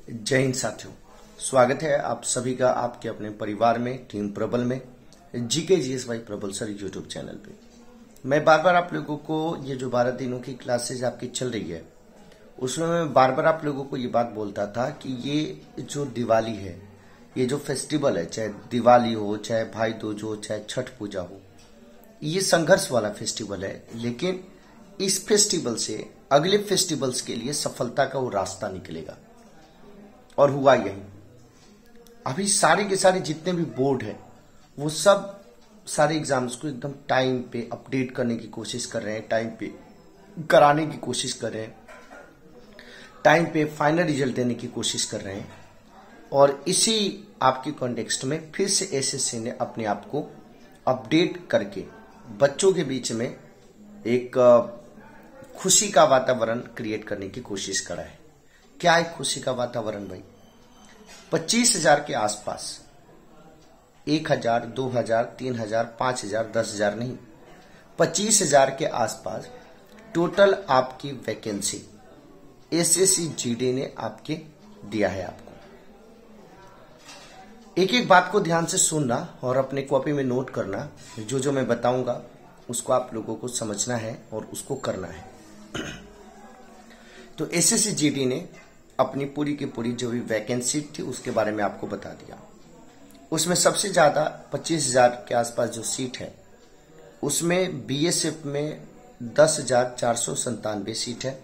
जय हिंद साथियों, स्वागत है आप सभी का आपके अपने परिवार में टीम प्रबल में जीके जीएसवाई प्रबल सर यूट्यूब चैनल पे। मैं बार बार आप लोगों को ये जो 12 दिनों की क्लासेज आपकी चल रही है उसमें मैं बार बार आप लोगों को ये बात बोलता था कि ये जो दिवाली है, ये जो फेस्टिवल है, चाहे दिवाली हो, चाहे भाई दूज हो, चाहे छठ पूजा हो, ये संघर्ष वाला फेस्टिवल है। लेकिन इस फेस्टिवल से अगले फेस्टिवल्स के लिए सफलता का वो रास्ता निकलेगा। और हुआ यही, अभी सारे के सारे जितने भी बोर्ड है वो सब सारे एग्जाम्स को एकदम टाइम पे अपडेट करने की कोशिश कर रहे हैं, टाइम पे कराने की कोशिश कर रहे हैं, टाइम पे फाइनल रिजल्ट देने की कोशिश कर रहे हैं। और इसी आपके कॉन्टेक्स्ट में फिर से एसएससी ने अपने आप को अपडेट करके बच्चों के बीच में एक खुशी का वातावरण क्रिएट करने की कोशिश करा है। क्या है खुशी का वातावरण भाई? 25,000 के आसपास, 1,000, 2,000, 3,000, 5,000, 10,000 नहीं, 25,000 के आसपास टोटल आपकी वैकेंसी एसएससी जीडी ने आपके दिया है। आपको एक एक बात को ध्यान से सुनना और अपने कॉपी में नोट करना। जो जो मैं बताऊंगा उसको आप लोगों को समझना है और उसको करना है। तो एसएससी जीडी ने अपनी पूरी की पूरी जो भी वैकेंसी थी उसके बारे में आपको बता दिया। उसमें सबसे ज्यादा 25,000 के आसपास जो सीट है उसमें बीएसएफ में 10,497 सीट है,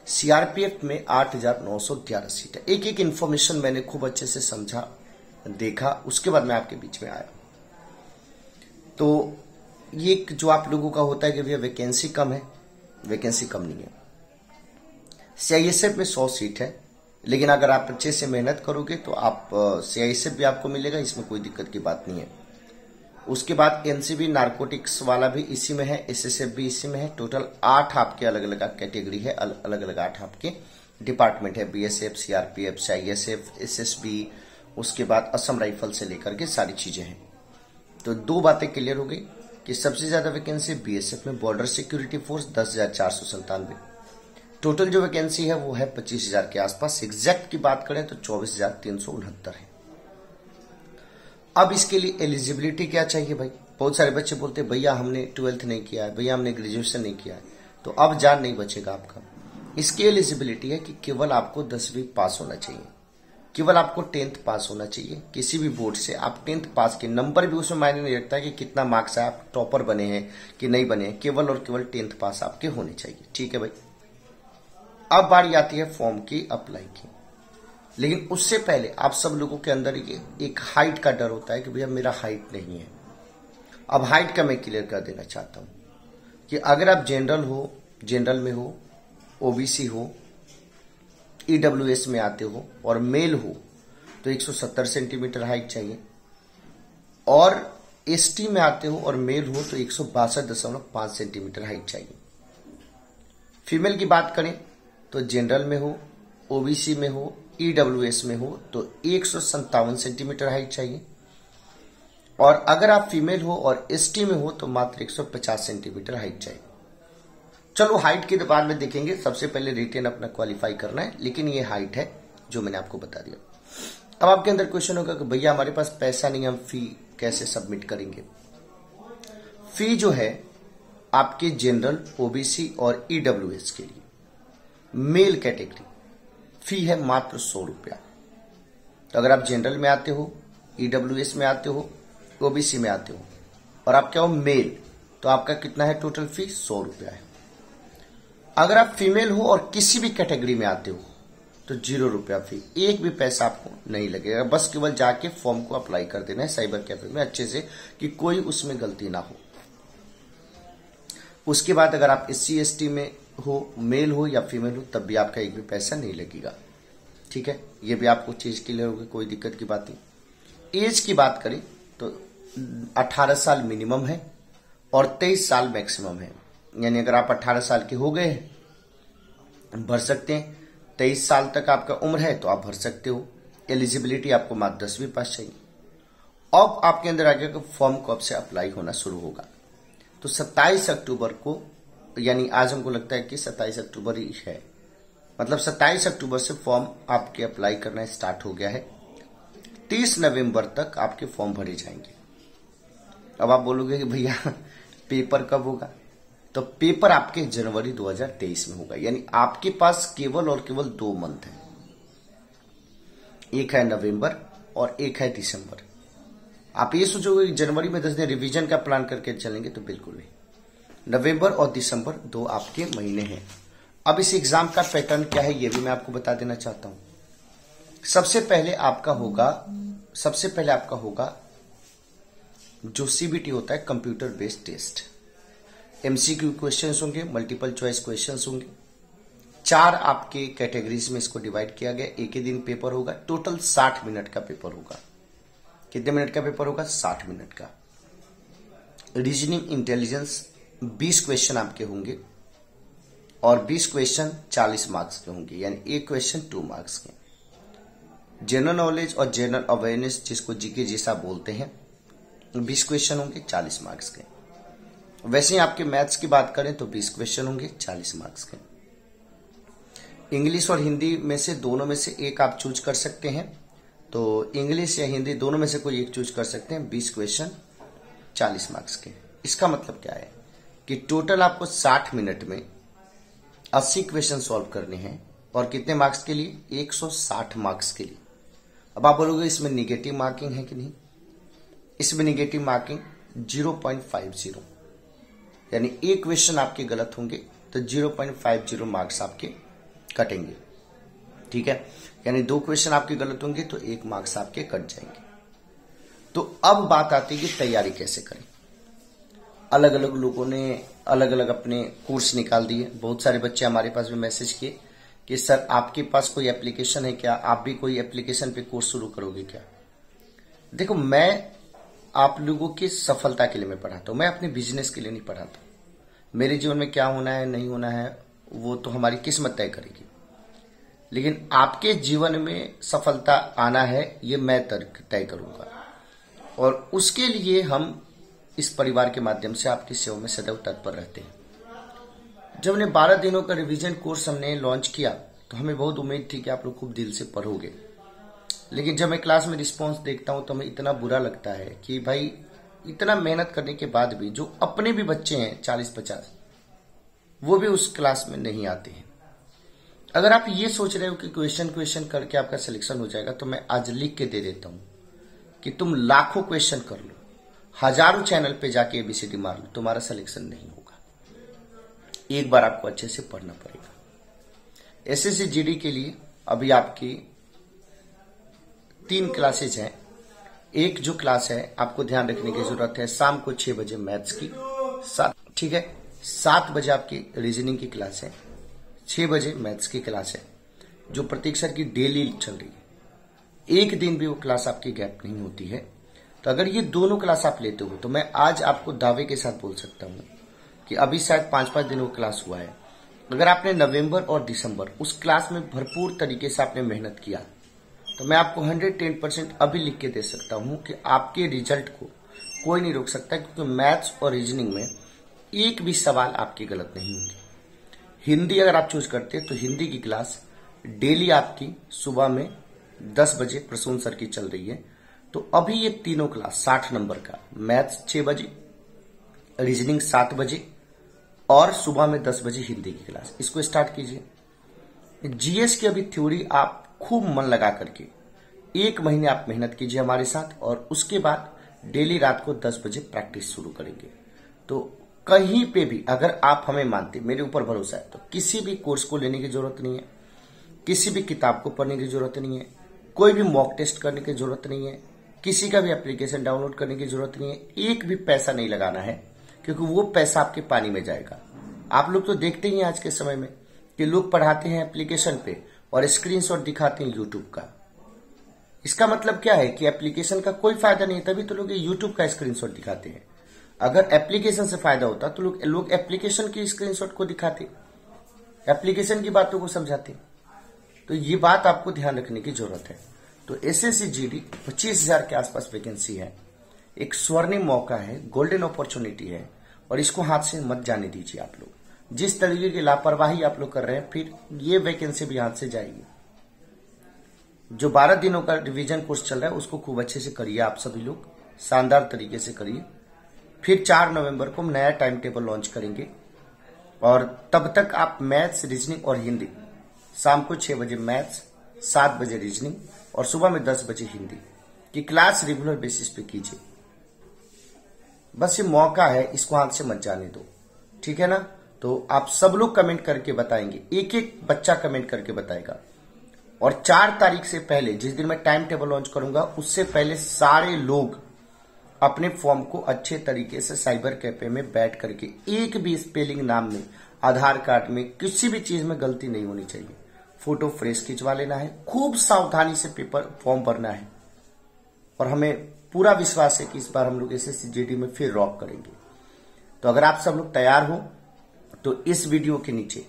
सीआरपीएफ में 8,911 सीट है। एक एक इन्फॉर्मेशन मैंने खूब अच्छे से समझा, देखा, उसके बाद मैं आपके बीच में आया। तो ये जो आप लोगों का होता है कि भैया वैकेंसी कम है, वैकेंसी कम नहीं है। सीआईएसएफ में 100 सीट है, लेकिन अगर आप अच्छे से मेहनत करोगे तो आप सीआईएसएफ भी आपको मिलेगा, इसमें कोई दिक्कत की बात नहीं है। उसके बाद एनसीबी नारकोटिक्स वाला भी इसी में है, एसएसएफ भी इसी में है। टोटल 8 आपके अलग अलग कैटेगरी है, अलग अलग 8 आपके डिपार्टमेंट है, बीएसएफ, सीआरपीएफ, सीआईएसएफ, एसएसबी, उसके बाद असम राइफल से लेकर के सारी चीजें हैं। तो दो बातें क्लियर हो गई कि सबसे ज्यादा वैकेंसी बीएसएफ में, बॉर्डर सिक्योरिटी फोर्स 10,497। टोटल जो वैकेंसी है वो है 25,000 के आसपास। एग्जैक्ट की बात करें तो 24,369 है। अब इसके लिए एलिजिबिलिटी क्या चाहिए भाई? बहुत सारे बच्चे बोलते हैं भैया हमने 12th नहीं किया है, भैया हमने ग्रेजुएशन नहीं किया है। तो अब जान नहीं बचेगा आपका। इसकी एलिजिबिलिटी है कि केवल आपको 10वीं पास होना चाहिए, केवल आपको 10th पास होना चाहिए। किसी भी बोर्ड से आप 10th पास के, नंबर भी उसमें मायने नहीं रखता कि कितना मार्क्स है, आप टॉपर बने हैं कि नहीं बने हैं, केवल और केवल 10th पास आपके होने चाहिए। ठीक है भाई। अब बारी आती है फॉर्म की अप्लाई की। लेकिन उससे पहले आप सब लोगों के अंदर एक हाइट का डर होता है कि भैया मेरा हाइट नहीं है। अब हाइट का मैं क्लियर कर देना चाहता हूं कि अगर आप जनरल में हो, ओबीसी हो, ईडब्ल्यूएस में आते हो और मेल हो तो 170 सेंटीमीटर हाइट चाहिए, और एसटी में आते हो और मेल हो तो 162.5 सेंटीमीटर हाइट चाहिए। फीमेल की बात करें तो जनरल में हो, ओबीसी में हो, ईडब्ल्यूएस में हो तो 157 सेंटीमीटर हाइट चाहिए, और अगर आप फीमेल हो और एसटी में हो तो मात्र 150 सेंटीमीटर हाइट चाहिए। चलो हाइट के बाद में देखेंगे, सबसे पहले रिटेन अपना क्वालिफाई करना है। लेकिन ये हाइट है जो मैंने आपको बता दिया। अब आपके अंदर क्वेश्चन होगा कि भैया हमारे पास पैसा नहीं, हम फी कैसे सबमिट करेंगे? फी जो है आपके जनरल, ओबीसी और ईडब्ल्यूएस के लिए मेल कैटेगरी फी है मात्र 100 रुपया। तो अगर आप जनरल में आते हो, ईडब्ल्यूएस में आते हो, ओबीसी में आते हो और आप क्या हो मेल, तो आपका कितना है टोटल फी? 100 रुपया है। अगर आप फीमेल हो और किसी भी कैटेगरी में आते हो तो 0 रुपया फी, एक भी पैसा आपको नहीं लगेगा। बस केवल जाके फॉर्म को अप्लाई कर देना है साइबर कैफे में अच्छे से कि कोई उसमें गलती ना हो। उसके बाद अगर आप SC ST में हो, मेल हो या फीमेल हो, तब भी आपका एक भी पैसा नहीं लगेगा। ठीक है, ये भी आपको चीज क्लियर होगी, कोई दिक्कत की बात नहीं। एज की बात करें तो 18 साल मिनिमम है और 23 साल मैक्सिमम है। यानी अगर आप 18 साल के हो गए भर सकते हैं, 23 साल तक आपका उम्र है तो आप भर सकते हो। एलिजिबिलिटी आपको मात्र 10वीं पास चाहिए। अब आपके अंदर आ गया कि फॉर्म कब से अप्लाई होना शुरू होगा। तो 27 अक्टूबर को, यानी आज हमको लगता है कि 27 अक्टूबर ही है, मतलब 27 अक्टूबर से फॉर्म आपके अप्लाई करना स्टार्ट हो गया है। 30 नवंबर तक आपके फॉर्म भरे जाएंगे। अब आप बोलोगे कि भैया पेपर कब होगा, तो पेपर आपके जनवरी 2023 में होगा। यानी आपके पास केवल और केवल 2 मंथ है, एक है नवंबर और एक है दिसंबर। आप ये सोचोगे कि जनवरी में 10 दिन रिवीजन का प्लान करके चलेंगे, तो बिल्कुल नहीं। नवंबर और दिसंबर 2 आपके महीने हैं। अब इस एग्जाम का पैटर्न क्या है ये भी मैं आपको बता देना चाहता हूं। सबसे पहले आपका होगा जो सीबीटी होता है, computer based test. MCQ questions होंगे, मल्टीपल चॉइस क्वेश्चंस होंगे। 4 आपके कैटेगरीज में इसको डिवाइड किया गया। एक ही दिन पेपर होगा। टोटल 60 मिनट का पेपर होगा। कितने मिनट का पेपर होगा? 60 मिनट का। रीजनिंग इंटेलिजेंस 20 क्वेश्चन आपके होंगे और 20 क्वेश्चन 40 मार्क्स के होंगे, यानी एक क्वेश्चन 2 मार्क्स के। जनरल नॉलेज और जनरल अवेयरनेस, जिसको जीके जैसा बोलते हैं, 20 क्वेश्चन होंगे 40 मार्क्स के। वैसे ही आपके मैथ्स की बात करें तो 20 क्वेश्चन होंगे 40 मार्क्स के। इंग्लिश और हिंदी में से दोनों में से एक आप चूज कर सकते हैं, तो इंग्लिश या हिंदी दोनों में से कोई एक चूज कर सकते हैं। 20 क्वेश्चन 40 मार्क्स के। इसका मतलब क्या है कि टोटल आपको 60 मिनट में 80 क्वेश्चन सॉल्व करने हैं। और कितने मार्क्स के लिए? 160 मार्क्स के लिए। अब आप बोलोगे इसमें निगेटिव मार्किंग है कि नहीं? इसमें निगेटिव मार्किंग 0.50, यानी एक क्वेश्चन आपके गलत होंगे तो 0.50 मार्क्स आपके कटेंगे। ठीक है, यानी 2 क्वेश्चन आपके गलत होंगे तो 1 मार्क्स आपके कट जाएंगे। तो अब बात आती है कि तैयारी कैसे करें। अलग अलग लोगों ने अलग अलग अपने कोर्स निकाल दिए। बहुत सारे बच्चे हमारे पास भी मैसेज किए कि सर आपके पास कोई एप्लीकेशन है क्या, आप भी कोई एप्लीकेशन पे कोर्स शुरू करोगे क्या? देखो, मैं आप लोगों की सफलता के लिए मैं पढ़ाता हूं, मैं अपने बिजनेस के लिए नहीं पढ़ाता। मेरे जीवन में क्या होना है नहीं होना है वो तो हमारी किस्मत तय करेगी, लेकिन आपके जीवन में सफलता आना है ये मैं तय करूंगा। और उसके लिए हम इस परिवार के माध्यम से आपकी सेवा में सदैव तत्पर रहते हैं। जब हमने 12 दिनों का रिवीजन कोर्स हमने लॉन्च किया तो हमें बहुत उम्मीद थी कि आप लोग खूब दिल से पढ़ोगे, लेकिन जब मैं क्लास में रिस्पांस देखता हूं तो हमें इतना बुरा लगता है कि भाई इतना मेहनत करने के बाद भी जो अपने भी बच्चे हैं 40-50, वो भी उस क्लास में नहीं आते हैं। अगर आप ये सोच रहे हो कि क्वेश्चन करके आपका सिलेक्शन हो जाएगा, तो मैं आज लिख के दे देता हूं कि तुम लाखों क्वेश्चन कर लो, हजारों चैनल पे जाके एबीसीडी मार लो, तुम्हारा सिलेक्शन नहीं होगा। एक बार आपको अच्छे से पढ़ना पड़ेगा। एसएससी जीडी के लिए अभी आपकी 3 क्लासेज हैं। एक जो क्लास है आपको ध्यान रखने की जरूरत है, शाम को 6 बजे मैथ्स की, ठीक है, 7 बजे आपकी रीजनिंग की क्लास है, 6 बजे मैथ्स की क्लास है, जो प्रतीक सर की डेली चल रही है। एक दिन भी वो क्लास आपकी गैप नहीं होती है। तो अगर ये दोनों क्लास आप लेते हो तो मैं आज आपको दावे के साथ बोल सकता हूं कि अभी शायद 5-5 दिनों का क्लास हुआ है। अगर आपने नवंबर और दिसंबर उस क्लास में भरपूर तरीके से आपने मेहनत किया तो मैं आपको 110% अभी लिख के दे सकता हूं कि आपके रिजल्ट को कोई नहीं रोक सकता, क्योंकि मैथ्स और रीजनिंग में एक भी सवाल आपके गलत नहीं होंगे। हिंदी अगर आप चूज करते हैं तो हिंदी की क्लास डेली आपकी सुबह में 10 बजे प्रसून सर की चल रही है। तो अभी ये तीनों क्लास 60 नंबर का, मैथ्स 6 बजे, रीजनिंग 7 बजे और सुबह में 10 बजे हिंदी की क्लास, इसको स्टार्ट कीजिए। जीएस की अभी थ्योरी आप खूब मन लगा करके 1 महीने आप मेहनत कीजिए हमारे साथ, और उसके बाद डेली रात को 10 बजे प्रैक्टिस शुरू करेंगे। तो कहीं पे भी अगर आप हमें मानते, मेरे ऊपर भरोसा है, तो किसी भी कोर्स को लेने की जरूरत नहीं है, किसी भी किताब को पढ़ने की जरूरत नहीं है, कोई भी मॉक टेस्ट करने की जरूरत नहीं है, किसी का भी एप्लीकेशन डाउनलोड करने की जरूरत नहीं है, एक भी पैसा नहीं लगाना है, क्योंकि वो पैसा आपके पानी में जाएगा। आप लोग तो देखते ही हैं आज के समय में कि लोग पढ़ाते हैं एप्लीकेशन पे और स्क्रीनशॉट दिखाते हैं यूट्यूब का। इसका मतलब क्या है कि एप्लीकेशन का कोई फायदा नहीं है, तभी तो लोग यूट्यूब का स्क्रीनशॉट दिखाते हैं। अगर एप्लीकेशन से फायदा होता तो लोग एप्लीकेशन की स्क्रीनशॉट को दिखाते, एप्लीकेशन की बातों को समझाते। तो ये बात आपको ध्यान रखने की जरूरत है। तो एसएससी जीडी 25,000 के आसपास वैकेंसी है, एक स्वर्णिम मौका है, गोल्डन अपॉर्चुनिटी है, और इसको हाथ से मत जाने दीजिए आप लोग। जिस तरीके की लापरवाही आप लोग कर रहे हैं, फिर ये वैकेंसी भी हाथ से जाएगी। जो 12 दिनों का रिवीजन कोर्स चल रहा है उसको खूब अच्छे से करिए, आप सभी लोग शानदार तरीके से करिए। फिर 4 नवंबर को हम नया टाइम टेबल लॉन्च करेंगे और तब तक आप मैथ्स, रीजनिंग और हिंदी, शाम को 6 बजे मैथ्स, 7 बजे रीजनिंग और सुबह में 10 बजे हिंदी की क्लास रेगुलर बेसिस पे कीजिए। बस ये मौका है, इसको हाथ से मत जाने दो, ठीक है ना। तो आप सब लोग कमेंट करके बताएंगे, एक एक बच्चा कमेंट करके बताएगा। और 4 तारीख से पहले, जिस दिन मैं टाइम टेबल लॉन्च करूंगा, उससे पहले सारे लोग अपने फॉर्म को अच्छे तरीके से साइबर कैफे में बैठ करके, एक भी स्पेलिंग नाम में, आधार कार्ड में, किसी भी चीज में गलती नहीं होनी चाहिए। फोटो फ्रेश खिंचवा लेना है, खूब सावधानी से पेपर फॉर्म भरना है और हमें पूरा विश्वास है कि इस बार हम लोग एसएससी जीडी में फिर रॉक करेंगे। तो अगर आप सब लोग तैयार हो तो इस वीडियो के नीचे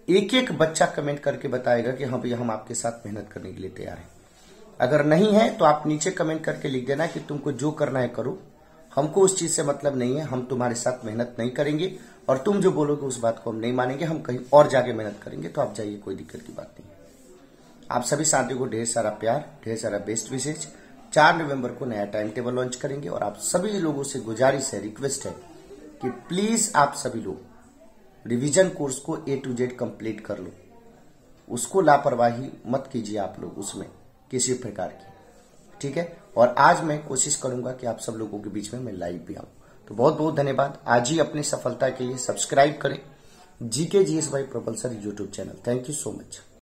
एक एक बच्चा कमेंट करके बताएगा कि हाँ भैया हम आपके साथ मेहनत करने के लिए तैयार हैं। अगर नहीं है तो आप नीचे कमेंट करके लिख देना कि तुमको जो करना है करो, हमको उस चीज से मतलब नहीं है, हम तुम्हारे साथ मेहनत नहीं करेंगे और तुम जो बोलोगे उस बात को हम नहीं मानेंगे, हम कहीं और जाके मेहनत करेंगे। तो आप जाइए, कोई दिक्कत की बात नहीं। आप सभी साथियों को ढेर सारा प्यार, ढेर सारा बेस्ट विशेष। 4 नवंबर को नया टाइम टेबल लॉन्च करेंगे और आप सभी लोगों से गुजारिश है, रिक्वेस्ट है कि प्लीज आप सभी लोग रिवीजन कोर्स को A to Z कंप्लीट कर लो। उसको लापरवाही मत कीजिए आप लोग उसमें किसी प्रकार की, ठीक है। और आज मैं कोशिश करूंगा कि आप सब लोगों के बीच में मैं लाइव भी आऊं। तो बहुत बहुत धन्यवाद। आज ही अपनी सफलता के लिए सब्सक्राइब करें GK GS बाय प्रबल sir YouTube channel. Thank you so much.